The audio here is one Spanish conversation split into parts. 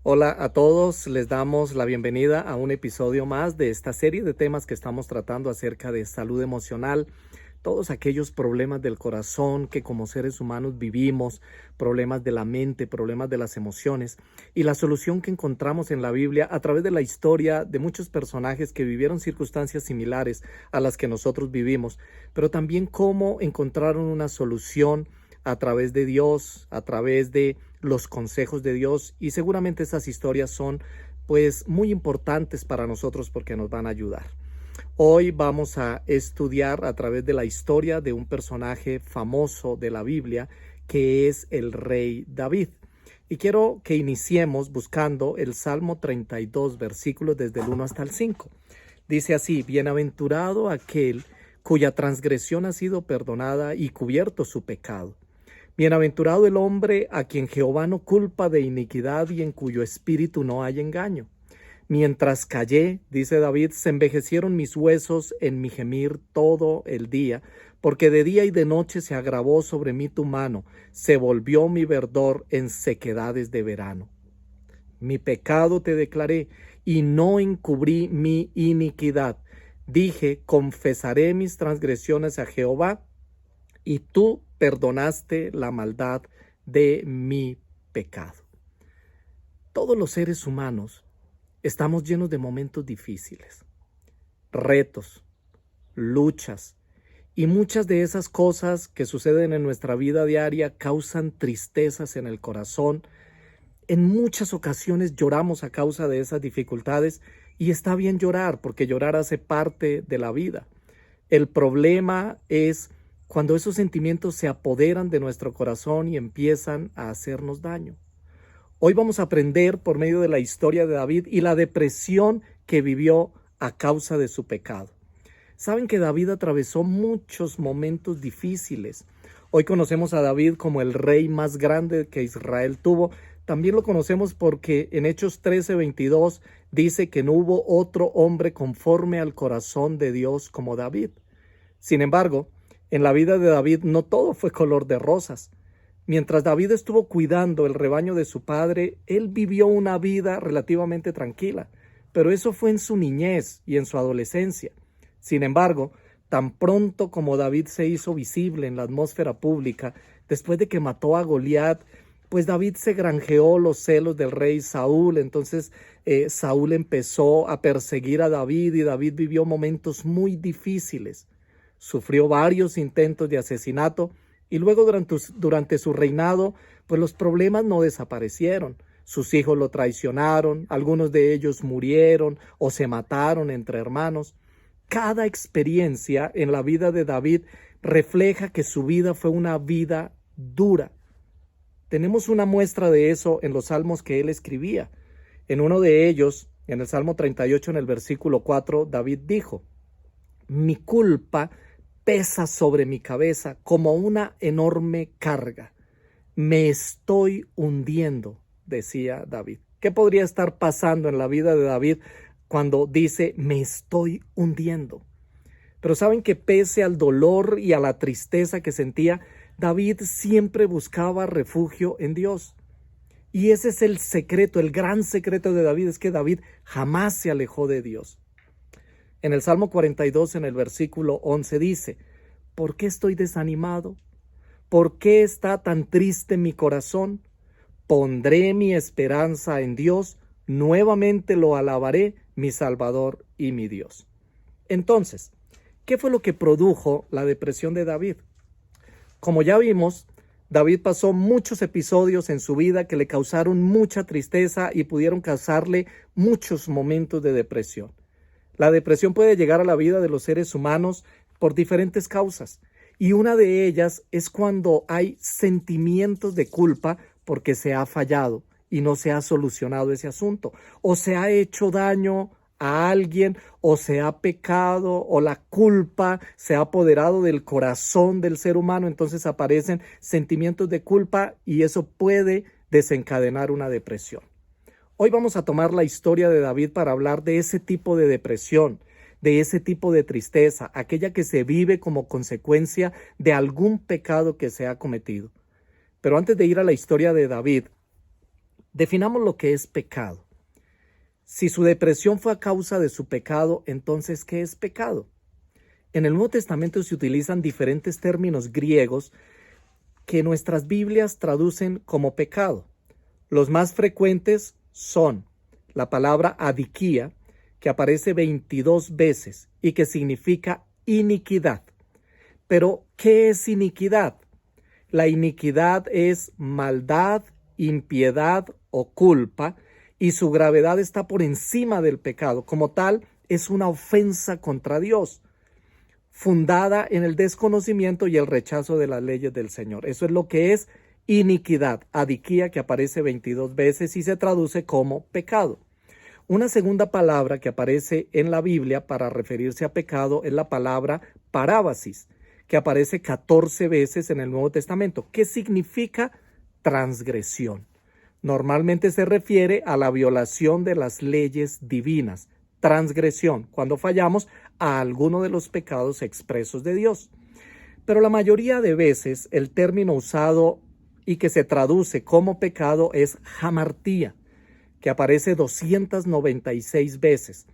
Hola a todos, les damos la bienvenida a un episodio más de esta serie de temas que estamos tratando acerca de salud emocional, todos aquellos problemas del corazón que como seres humanos vivimos, problemas de la mente, problemas de las emociones, y la solución que encontramos en la Biblia a través de la historia de muchos personajes que vivieron circunstancias similares a las que nosotros vivimos, pero también cómo encontraron una solución a través de Dios, a través de los consejos de Dios, y seguramente esas historias son pues muy importantes para nosotros porque nos van a ayudar. Hoy vamos a estudiar a través de la historia de un personaje famoso de la Biblia que es el rey David. Y quiero que iniciemos buscando el Salmo 32, versículos desde el 1 hasta el 5. Dice así: bienaventurado aquel cuya transgresión ha sido perdonada y cubierto su pecado. Bienaventurado el hombre a quien Jehová no culpa de iniquidad y en cuyo espíritu no hay engaño. Mientras callé, dice David, se envejecieron mis huesos en mi gemir todo el día, porque de día y de noche se agravó sobre mí tu mano, se volvió mi verdor en sequedades de verano. Mi pecado te declaré y no encubrí mi iniquidad. Dije, confesaré mis transgresiones a Jehová, y tú perdonaste la maldad de mi pecado. Todos los seres humanos estamos llenos de momentos difíciles, retos, luchas, y muchas de esas cosas que suceden en nuestra vida diaria causan tristezas en el corazón. En muchas ocasiones lloramos a causa de esas dificultades, y está bien llorar porque llorar hace parte de la vida. El problema es cuando esos sentimientos se apoderan de nuestro corazón y empiezan a hacernos daño. Hoy vamos a aprender por medio de la historia de David y la depresión que vivió a causa de su pecado. Saben que David atravesó muchos momentos difíciles. Hoy conocemos a David como el rey más grande que Israel tuvo. También lo conocemos porque en Hechos 13:22 dice que no hubo otro hombre conforme al corazón de Dios como David. Sin embargo, en la vida de David no todo fue color de rosas. Mientras David estuvo cuidando el rebaño de su padre, él vivió una vida relativamente tranquila, pero eso fue en su niñez y en su adolescencia. Sin embargo, tan pronto como David se hizo visible en la atmósfera pública, después de que mató a Goliat, pues David se granjeó los celos del rey Saúl. Entonces Saúl empezó a perseguir a David y David vivió momentos muy difíciles. Sufrió varios intentos de asesinato y luego durante su reinado, pues los problemas no desaparecieron. Sus hijos lo traicionaron, algunos de ellos murieron o se mataron entre hermanos. Cada experiencia en la vida de David refleja que su vida fue una vida dura. Tenemos una muestra de eso en los salmos que él escribía. En uno de ellos, en el Salmo 38, en el versículo 4, David dijo: mi culpa pesa sobre mi cabeza como una enorme carga. Me estoy hundiendo, decía David. ¿Qué podría estar pasando en la vida de David cuando dice me estoy hundiendo? Pero saben que pese al dolor y a la tristeza que sentía, David siempre buscaba refugio en Dios. Y ese es el secreto, el gran secreto de David, es que David jamás se alejó de Dios. En el Salmo 42, en el versículo 11 dice: ¿por qué estoy desanimado? ¿Por qué está tan triste mi corazón? Pondré mi esperanza en Dios, nuevamente lo alabaré, mi Salvador y mi Dios. Entonces, ¿qué fue lo que produjo la depresión de David? Como ya vimos, David pasó muchos episodios en su vida que le causaron mucha tristeza y pudieron causarle muchos momentos de depresión. La depresión puede llegar a la vida de los seres humanos por diferentes causas, y una de ellas es cuando hay sentimientos de culpa porque se ha fallado y no se ha solucionado ese asunto, o se ha hecho daño a alguien, o se ha pecado, o la culpa se ha apoderado del corazón del ser humano. Entonces aparecen sentimientos de culpa y eso puede desencadenar una depresión. Hoy vamos a tomar la historia de David para hablar de ese tipo de depresión, de ese tipo de tristeza, aquella que se vive como consecuencia de algún pecado que se ha cometido. Pero antes de ir a la historia de David, Definamos lo que es pecado. Si su depresión fue a causa de su pecado, entonces, ¿qué es pecado? En el Nuevo Testamento se utilizan diferentes términos griegos que nuestras Biblias traducen como pecado. Los más frecuentes son la palabra adikia, que aparece 22 veces y que significa iniquidad. Pero, ¿qué es iniquidad? La iniquidad es maldad, impiedad o culpa, y su gravedad está por encima del pecado. Como tal, es una ofensa contra Dios, fundada en el desconocimiento y el rechazo de las leyes del Señor. Eso es lo que es iniquidad, adikia, que aparece 22 veces y se traduce como pecado. Una segunda palabra que aparece en la Biblia para referirse a pecado es la palabra parábasis, que aparece 14 veces en el Nuevo Testamento. ¿Qué significa? Transgresión. Normalmente se refiere a la violación de las leyes divinas. Transgresión, cuando fallamos a alguno de los pecados expresos de Dios. Pero la mayoría de veces el término usado y que se traduce como pecado es hamartía, que aparece 296 veces.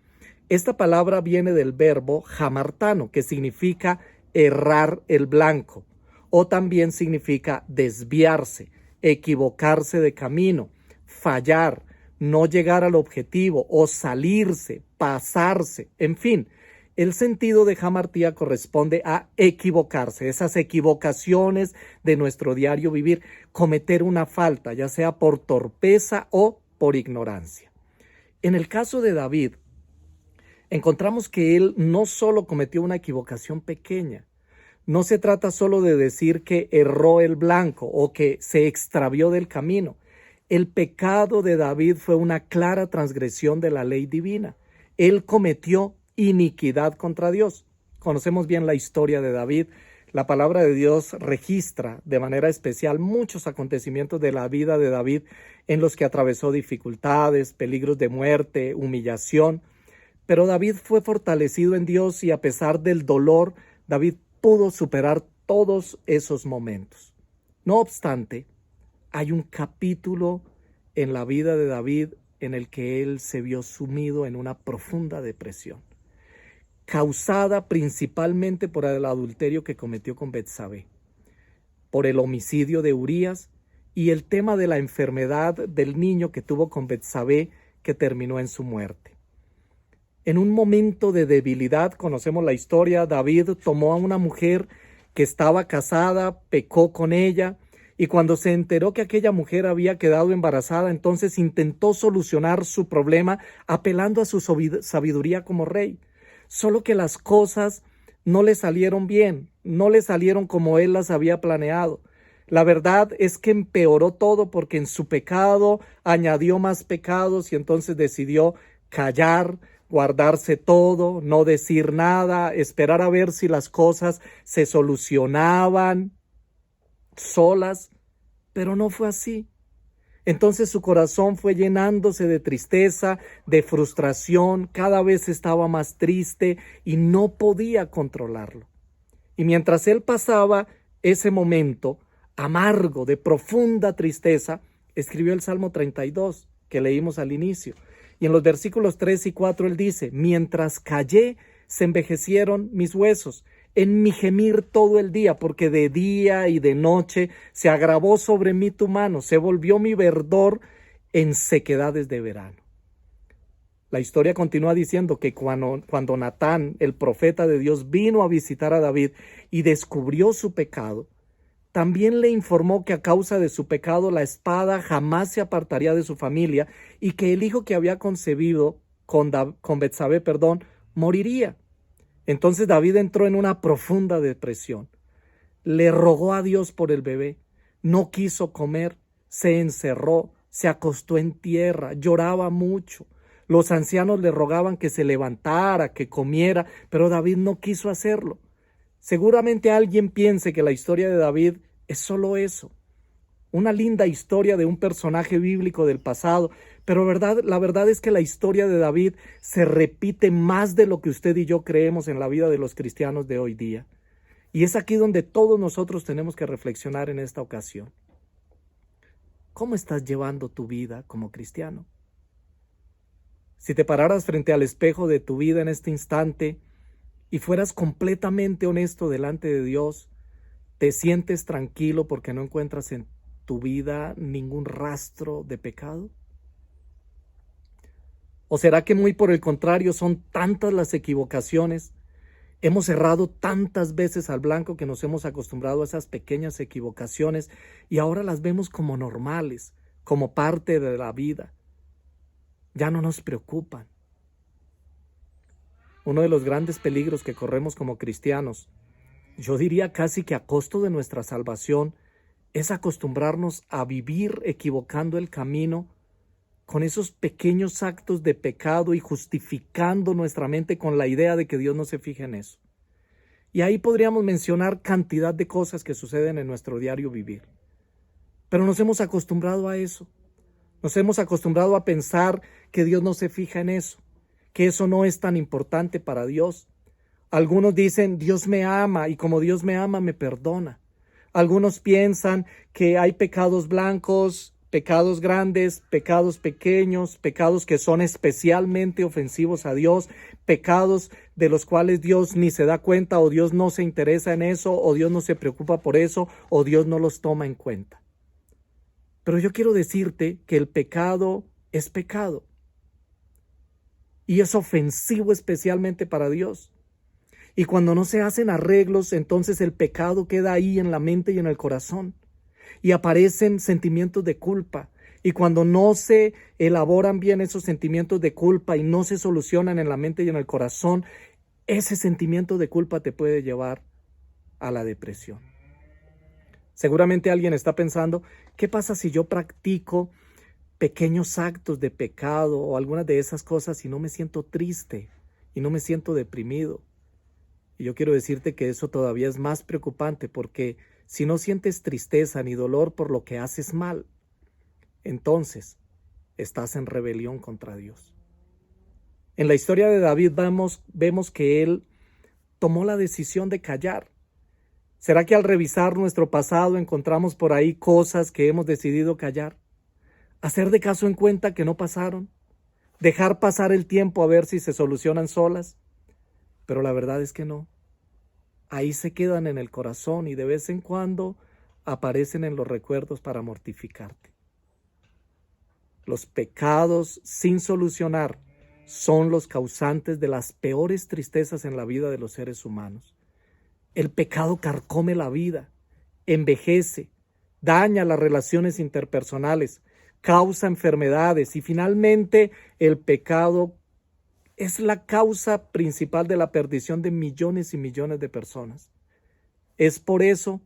Esta palabra viene del verbo hamartano, que significa errar el blanco, o también significa desviarse, equivocarse de camino, fallar, no llegar al objetivo o salirse, pasarse, en fin. El sentido de hamartía corresponde a equivocarse, esas equivocaciones de nuestro diario vivir, cometer una falta, ya sea por torpeza o por ignorancia. En el caso de David, encontramos que él no solo cometió una equivocación pequeña, no se trata solo de decir que erró el blanco o que se extravió del camino. El pecado de David fue una clara transgresión de la ley divina. Él cometió iniquidad contra Dios. Conocemos bien la historia de David. La palabra de Dios registra de manera especial muchos acontecimientos de la vida de David en los que atravesó dificultades, peligros de muerte, humillación. Pero David fue fortalecido en Dios y a pesar del dolor, David pudo superar todos esos momentos. No obstante, hay un capítulo en la vida de David en el que él se vio sumido en una profunda depresión, causada principalmente por el adulterio que cometió con Betsabé, por el homicidio de Urías y el tema de la enfermedad del niño que tuvo con Betsabé, que terminó en su muerte. En un momento de debilidad, conocemos la historia, David tomó a una mujer que estaba casada, pecó con ella, y cuando se enteró que aquella mujer había quedado embarazada, entonces intentó solucionar su problema apelando a su sabiduría como rey. Solo que las cosas no le salieron bien, no le salieron como él las había planeado. La verdad es que empeoró todo porque en su pecado añadió más pecados y entonces decidió callar, guardarse todo, no decir nada, esperar a ver si las cosas se solucionaban solas, pero no fue así. Entonces su corazón fue llenándose de tristeza, de frustración, cada vez estaba más triste y no podía controlarlo. Y mientras él pasaba ese momento amargo, de profunda tristeza, escribió el Salmo 32, que leímos al inicio. Y en los versículos 3 y 4 él dice: mientras callé, se envejecieron mis huesos, en mi gemir todo el día, porque de día y de noche se agravó sobre mí tu mano, se volvió mi verdor en sequedades de verano. La historia continúa diciendo que cuando Natán, el profeta de Dios, vino a visitar a David y descubrió su pecado, también le informó que a causa de su pecado la espada jamás se apartaría de su familia y que el hijo que había concebido con Betsabé, moriría. Entonces David entró en una profunda depresión. Le rogó a Dios por el bebé, no quiso comer, se encerró, se acostó en tierra, lloraba mucho. Los ancianos le rogaban que se levantara, que comiera, pero David no quiso hacerlo. Seguramente alguien piense que la historia de David es solo eso, una linda historia de un personaje bíblico del pasado, pero la verdad es que la historia de David se repite más de lo que usted y yo creemos en la vida de los cristianos de hoy día. Y es aquí donde todos nosotros tenemos que reflexionar en esta ocasión. ¿Cómo estás llevando tu vida como cristiano? Si te pararas frente al espejo de tu vida en este instante y fueras completamente honesto delante de Dios, ¿te sientes tranquilo porque no encuentras en tu vida ningún rastro de pecado? ¿O será que muy por el contrario son tantas las equivocaciones? Hemos errado tantas veces al blanco que nos hemos acostumbrado a esas pequeñas equivocaciones y ahora las vemos como normales, como parte de la vida. Ya no nos preocupan. Uno de los grandes peligros que corremos como cristianos, yo diría casi que a costo de nuestra salvación, es acostumbrarnos a vivir equivocando el camino con esos pequeños actos de pecado y justificando nuestra mente con la idea de que Dios no se fija en eso. Y ahí podríamos mencionar cantidad de cosas que suceden en nuestro diario vivir. Pero nos hemos acostumbrado a eso. Nos hemos acostumbrado a pensar que Dios no se fija en eso, que eso no es tan importante para Dios. Algunos dicen, Dios me ama y como Dios me ama, me perdona. Algunos piensan que hay pecados blancos, pecados grandes, pecados pequeños, pecados que son especialmente ofensivos a Dios, pecados de los cuales Dios ni se da cuenta o Dios no se interesa en eso o Dios no se preocupa por eso o Dios no los toma en cuenta. Pero yo quiero decirte que el pecado es pecado y es ofensivo especialmente para Dios. Y cuando no se hacen arreglos, entonces el pecado queda ahí en la mente y en el corazón. Y aparecen sentimientos de culpa. Y cuando no se elaboran bien esos sentimientos de culpa y no se solucionan en la mente y en el corazón, ese sentimiento de culpa te puede llevar a la depresión. Seguramente alguien está pensando, ¿qué pasa si yo practico pequeños actos de pecado o algunas de esas cosas y no me siento triste y no me siento deprimido? Y yo quiero decirte que eso todavía es más preocupante porque si no sientes tristeza ni dolor por lo que haces mal, entonces estás en rebelión contra Dios. En la historia de David vemos que él tomó la decisión de callar. ¿Será que al revisar nuestro pasado encontramos por ahí cosas que hemos decidido callar? ¿Hacer de caso en cuenta que no pasaron? ¿Dejar pasar el tiempo a ver si se solucionan solas? Pero la verdad es que no. Ahí se quedan en el corazón y de vez en cuando aparecen en los recuerdos para mortificarte. Los pecados sin solucionar son los causantes de las peores tristezas en la vida de los seres humanos. El pecado carcome la vida, envejece, daña las relaciones interpersonales, causa enfermedades y finalmente el pecado es la causa principal de la perdición de millones y millones de personas. Es por eso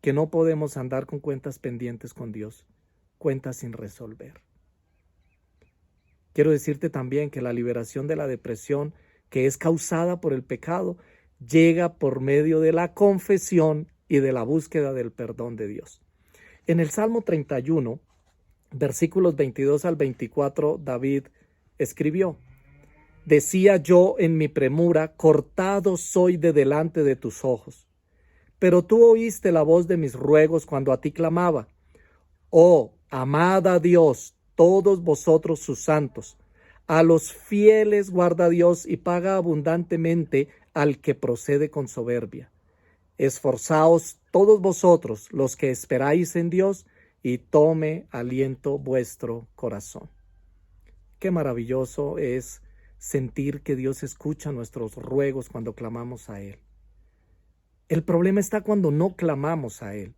que no podemos andar con cuentas pendientes con Dios, cuentas sin resolver. Quiero decirte también que la liberación de la depresión, que es causada por el pecado, llega por medio de la confesión y de la búsqueda del perdón de Dios. En el Salmo 31, versículos 22 al 24, David escribió: Decía yo en mi premura, cortado soy de delante de tus ojos. Pero tú oíste la voz de mis ruegos cuando a ti clamaba. Oh, amad a Dios, todos vosotros sus santos. A los fieles guarda Dios y paga abundantemente al que procede con soberbia. Esforzaos todos vosotros los que esperáis en Dios y tome aliento vuestro corazón. Qué maravilloso es sentir que Dios escucha nuestros ruegos cuando clamamos a Él. El problema está cuando no clamamos a Él.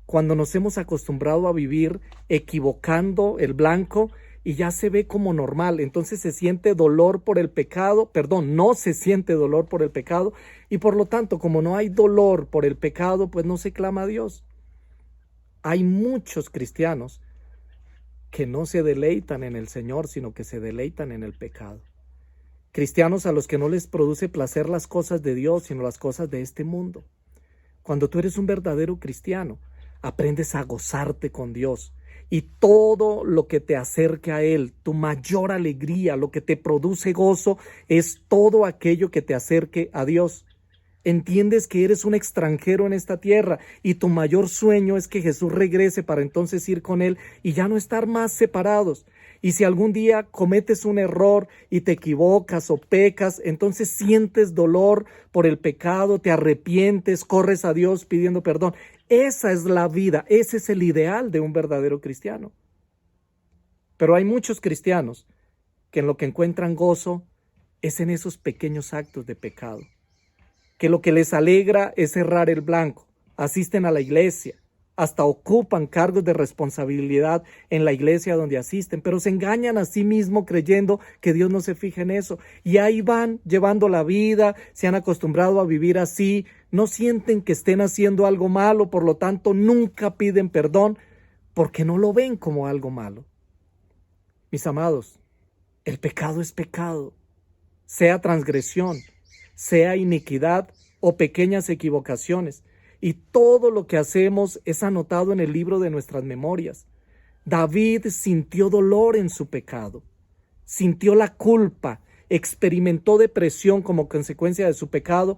Cuando nos hemos acostumbrado a vivir equivocando el blanco y ya se ve como normal, entonces se siente dolor por el pecado, no se siente dolor por el pecado y por lo tanto, como no hay dolor por el pecado, pues no se clama a Dios. Hay muchos cristianos que no se deleitan en el Señor, sino que se deleitan en el pecado. Cristianos a los que no les produce placer las cosas de Dios, sino las cosas de este mundo. Cuando tú eres un verdadero cristiano, aprendes a gozarte con Dios y todo lo que te acerque a Él, tu mayor alegría, lo que te produce gozo, es todo aquello que te acerque a Dios. Entiendes que eres un extranjero en esta tierra y tu mayor sueño es que Jesús regrese para entonces ir con Él y ya no estar más separados. Y si algún día cometes un error y te equivocas o pecas, entonces sientes dolor por el pecado, te arrepientes, corres a Dios pidiendo perdón. Esa es la vida, ese es el ideal de un verdadero cristiano. Pero hay muchos cristianos que en lo que encuentran gozo es en esos pequeños actos de pecado, que lo que les alegra es errar el blanco, asisten a la iglesia, hasta ocupan cargos de responsabilidad en la iglesia donde asisten, pero se engañan a sí mismos creyendo que Dios no se fija en eso. Y ahí van llevando la vida, se han acostumbrado a vivir así, no sienten que estén haciendo algo malo, por lo tanto nunca piden perdón porque no lo ven como algo malo. Mis amados, el pecado es pecado, sea transgresión, sea iniquidad o pequeñas equivocaciones. Y todo lo que hacemos es anotado en el libro de nuestras memorias. David sintió dolor en su pecado, sintió la culpa, experimentó depresión como consecuencia de su pecado,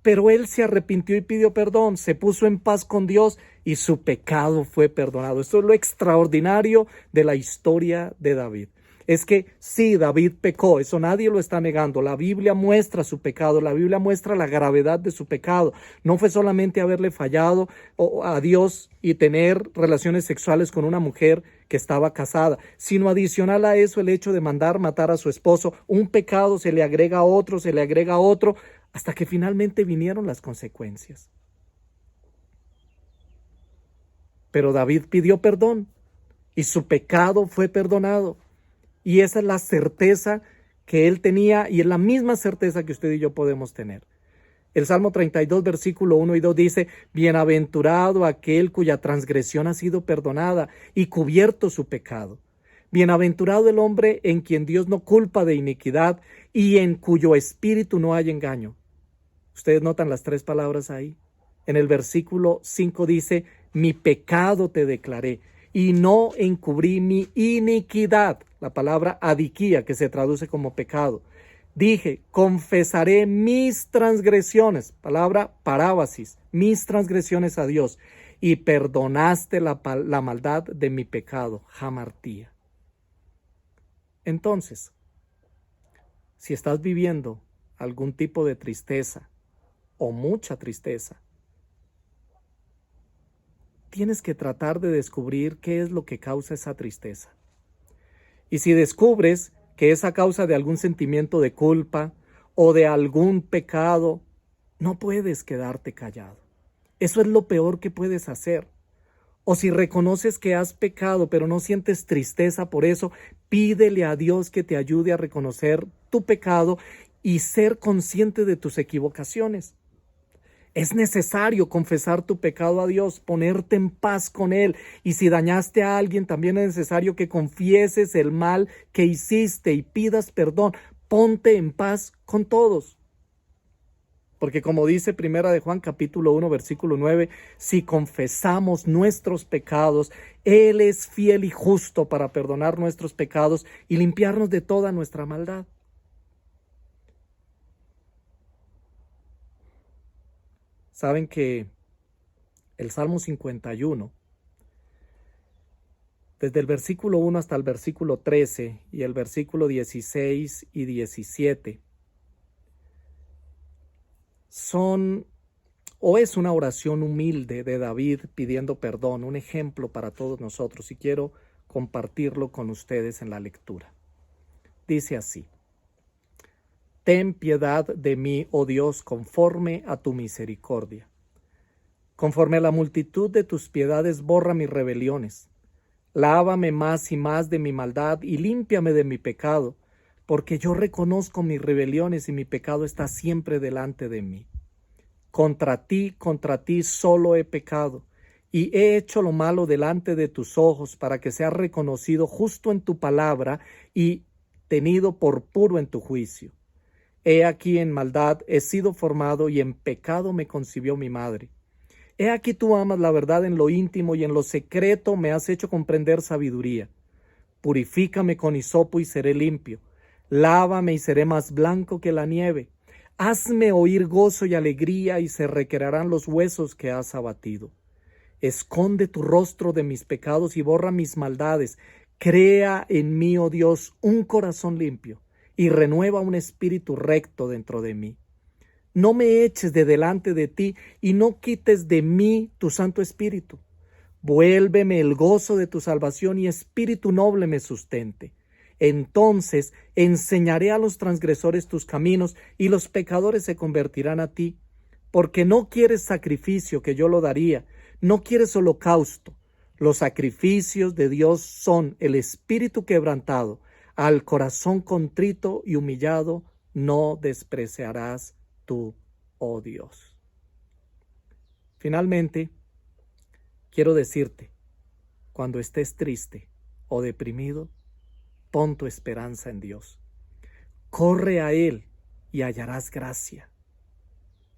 pero él se arrepintió y pidió perdón, se puso en paz con Dios y su pecado fue perdonado. Esto es lo extraordinario de la historia de David. Es que sí, David pecó, eso nadie lo está negando. La Biblia muestra su pecado, la Biblia muestra la gravedad de su pecado. No fue solamente haberle fallado a Dios y tener relaciones sexuales con una mujer que estaba casada, sino adicional a eso el hecho de mandar matar a su esposo. Un pecado se le agrega a otro, se le agrega a otro, hasta que finalmente vinieron las consecuencias. Pero David pidió perdón y su pecado fue perdonado. Y esa es la certeza que él tenía y es la misma certeza que usted y yo podemos tener. El Salmo 32, versículo 1 y 2 dice: bienaventurado aquel cuya transgresión ha sido perdonada y cubierto su pecado. Bienaventurado el hombre en quien Dios no culpa de iniquidad y en cuyo espíritu no hay engaño. Ustedes notan las tres palabras ahí. En el versículo 5 dice: mi pecado te declaré y no encubrí mi iniquidad. La palabra adiquía, que se traduce como pecado. Dije, confesaré mis transgresiones, palabra parábasis, mis transgresiones a Dios, y perdonaste la maldad de mi pecado, jamartía. Entonces, si estás viviendo algún tipo de tristeza o mucha tristeza, tienes que tratar de descubrir qué es lo que causa esa tristeza. Y si descubres que es a causa de algún sentimiento de culpa o de algún pecado, no puedes quedarte callado. Eso es lo peor que puedes hacer. O si reconoces que has pecado pero no sientes tristeza por eso, pídele a Dios que te ayude a reconocer tu pecado y ser consciente de tus equivocaciones. Es necesario confesar tu pecado a Dios, ponerte en paz con Él. Y si dañaste a alguien, también es necesario que confieses el mal que hiciste y pidas perdón. Ponte en paz con todos. Porque como dice Primera de Juan capítulo 1 versículo 9, si confesamos nuestros pecados, Él es fiel y justo para perdonar nuestros pecados y limpiarnos de toda nuestra maldad. Saben que el Salmo 51, desde el versículo 1 hasta el versículo 13 y el versículo 16 y 17, es una oración humilde de David pidiendo perdón, un ejemplo para todos nosotros, y quiero compartirlo con ustedes en la lectura. Dice así: ten piedad de mí, oh Dios, conforme a tu misericordia. Conforme a la multitud de tus piedades, borra mis rebeliones. Lávame más y más de mi maldad y límpiame de mi pecado, porque yo reconozco mis rebeliones y mi pecado está siempre delante de mí. Contra ti solo he pecado, y he hecho lo malo delante de tus ojos, para que sea reconocido justo en tu palabra y tenido por puro en tu juicio. He aquí en maldad he sido formado y en pecado me concibió mi madre. He aquí tú amas la verdad en lo íntimo y en lo secreto me has hecho comprender sabiduría. Purifícame con hisopo y seré limpio. Lávame y seré más blanco que la nieve. Hazme oír gozo y alegría, y se recrearán los huesos que has abatido. Esconde tu rostro de mis pecados y borra mis maldades. Crea en mí, oh Dios, un corazón limpio, y renueva un espíritu recto dentro de mí. No me eches de delante de ti, y no quites de mí tu Santo Espíritu. Vuélveme el gozo de tu salvación, y espíritu noble me sustente. Entonces enseñaré a los transgresores tus caminos, y los pecadores se convertirán a ti. Porque no quieres sacrificio, que yo lo daría, no quieres holocausto. Los sacrificios de Dios son el espíritu quebrantado. Al corazón contrito y humillado no despreciarás tú, oh Dios. Finalmente, quiero decirte, cuando estés triste o deprimido, pon tu esperanza en Dios. Corre a Él y hallarás gracia.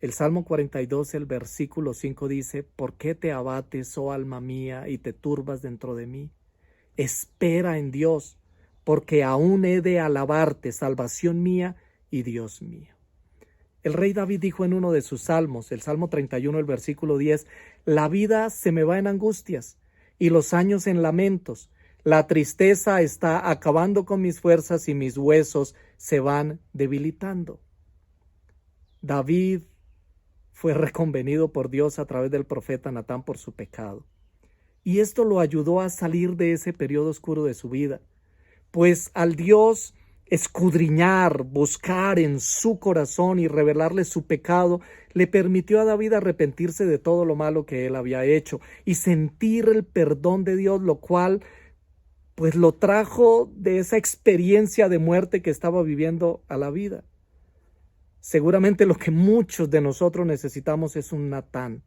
El Salmo 42, el versículo 5 dice: ¿Por qué te abates, oh alma mía, y te turbas dentro de mí? Espera en Dios, porque aún he de alabarte, salvación mía y Dios mío. El rey David dijo en uno de sus salmos, el Salmo 31, el versículo 10, la vida se me va en angustias y los años en lamentos. La tristeza está acabando con mis fuerzas y mis huesos se van debilitando. David fue reconvenido por Dios a través del profeta Natán por su pecado. Y esto lo ayudó a salir de ese periodo oscuro de su vida. Pues al Dios escudriñar, buscar en su corazón y revelarle su pecado, le permitió a David arrepentirse de todo lo malo que él había hecho y sentir el perdón de Dios, lo cual pues lo trajo de esa experiencia de muerte que estaba viviendo a la vida. Seguramente lo que muchos de nosotros necesitamos es un Natán,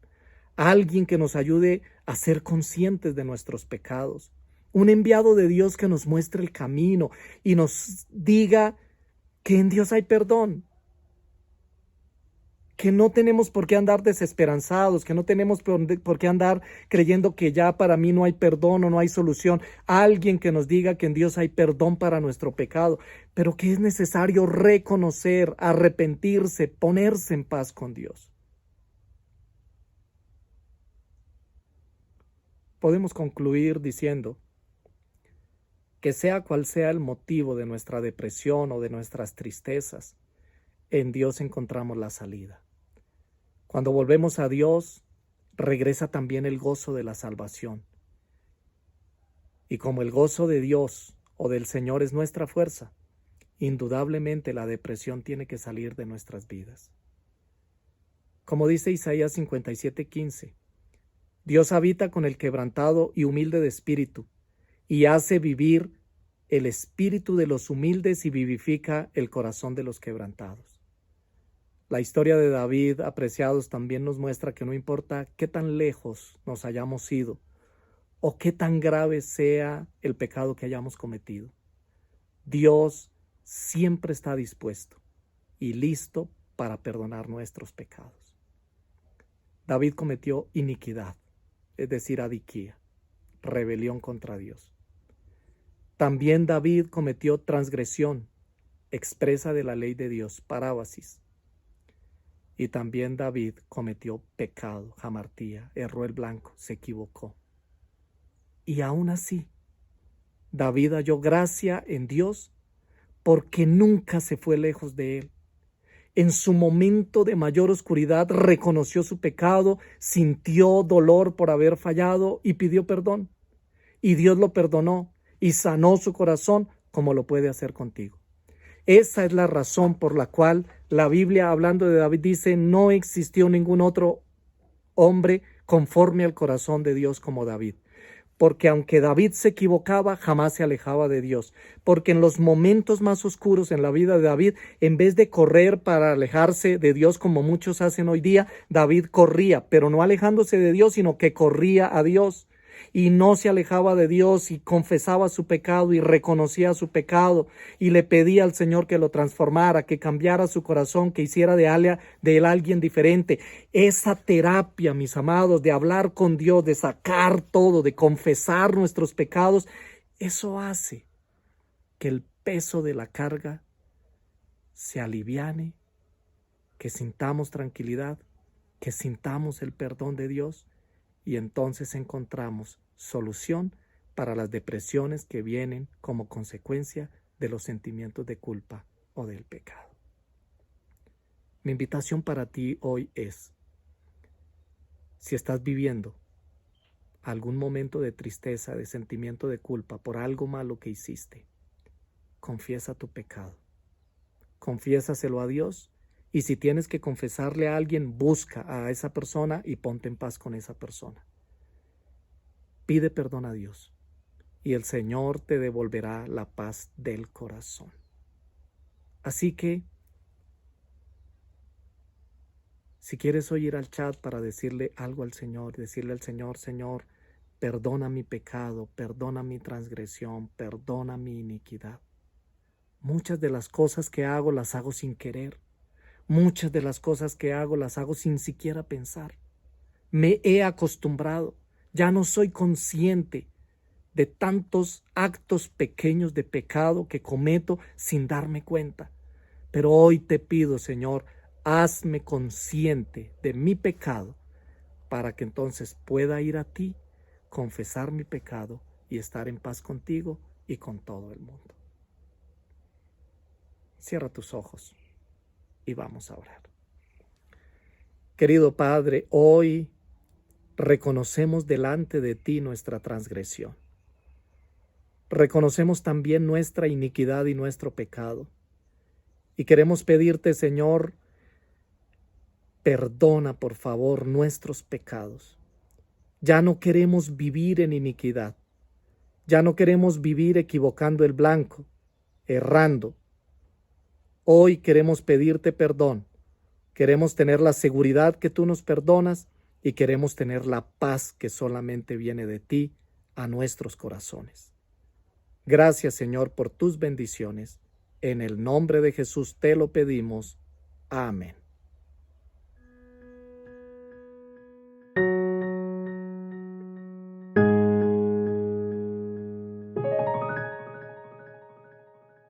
alguien que nos ayude a ser conscientes de nuestros pecados, un enviado de Dios que nos muestre el camino y nos diga que en Dios hay perdón, que no tenemos por qué andar desesperanzados, que no tenemos por qué andar creyendo que ya para mí no hay perdón o no hay solución. Alguien que nos diga que en Dios hay perdón para nuestro pecado, pero que es necesario reconocer, arrepentirse, ponerse en paz con Dios. Podemos concluir diciendo que sea cual sea el motivo de nuestra depresión o de nuestras tristezas, en Dios encontramos la salida. Cuando volvemos a Dios, regresa también el gozo de la salvación. Y como el gozo de Dios o del Señor es nuestra fuerza, indudablemente la depresión tiene que salir de nuestras vidas. Como dice Isaías 57:15, Dios habita con el quebrantado y humilde de espíritu, y hace vivir el espíritu de los humildes y vivifica el corazón de los quebrantados. La historia de David, apreciados, también nos muestra que no importa qué tan lejos nos hayamos ido o qué tan grave sea el pecado que hayamos cometido, Dios siempre está dispuesto y listo para perdonar nuestros pecados. David cometió iniquidad, es decir, adiquía, rebelión contra Dios. También David cometió transgresión expresa de la ley de Dios, parábasis. Y también David cometió pecado, jamartía, erró el blanco, se equivocó. Y aún así, David halló gracia en Dios porque nunca se fue lejos de él. En su momento de mayor oscuridad reconoció su pecado, sintió dolor por haber fallado y pidió perdón. Y Dios lo perdonó y sanó su corazón como lo puede hacer contigo. Esa es la razón por la cual la Biblia, hablando de David, dice: no existió ningún otro hombre conforme al corazón de Dios como David. Porque aunque David se equivocaba, jamás se alejaba de Dios. Porque en los momentos más oscuros en la vida de David, en vez de correr para alejarse de Dios como muchos hacen hoy día, David corría, pero no alejándose de Dios, sino que corría a Dios. Y no se alejaba de Dios y confesaba su pecado y reconocía su pecado y le pedía al Señor que lo transformara, que cambiara su corazón, que hiciera de él alguien diferente. Esa terapia, mis amados, de hablar con Dios, de sacar todo, de confesar nuestros pecados, eso hace que el peso de la carga se aliviane que sintamos tranquilidad, que sintamos el perdón de Dios y entonces encontramos solución para las depresiones que vienen como consecuencia de los sentimientos de culpa o del pecado. Mi invitación para ti hoy es, si estás viviendo algún momento de tristeza, de sentimiento de culpa por algo malo que hiciste, confiesa tu pecado. Confiésaselo a Dios y si tienes que confesarle a alguien, busca a esa persona y ponte en paz con esa persona. Pide perdón a Dios y el Señor te devolverá la paz del corazón. Así que, si quieres hoy ir al chat para decirle algo al Señor, decirle al Señor, Señor, perdona mi pecado, perdona mi transgresión, perdona mi iniquidad. Muchas de las cosas que hago las hago sin querer. Muchas de las cosas que hago las hago sin siquiera pensar. Me he acostumbrado, ya no soy consciente de tantos actos pequeños de pecado que cometo sin darme cuenta. Pero hoy te pido, Señor, hazme consciente de mi pecado para que entonces pueda ir a ti, confesar mi pecado y estar en paz contigo y con todo el mundo. Cierra tus ojos y vamos a orar. Querido Padre, hoy reconocemos delante de ti nuestra transgresión. Reconocemos también nuestra iniquidad y nuestro pecado. Y queremos pedirte, Señor, perdona por favor nuestros pecados. Ya no queremos vivir en iniquidad. Ya no queremos vivir equivocando el blanco, errando. Hoy queremos pedirte perdón. Queremos tener la seguridad que tú nos perdonas y queremos tener la paz que solamente viene de ti a nuestros corazones. Gracias, Señor, por tus bendiciones. En el nombre de Jesús te lo pedimos. Amén.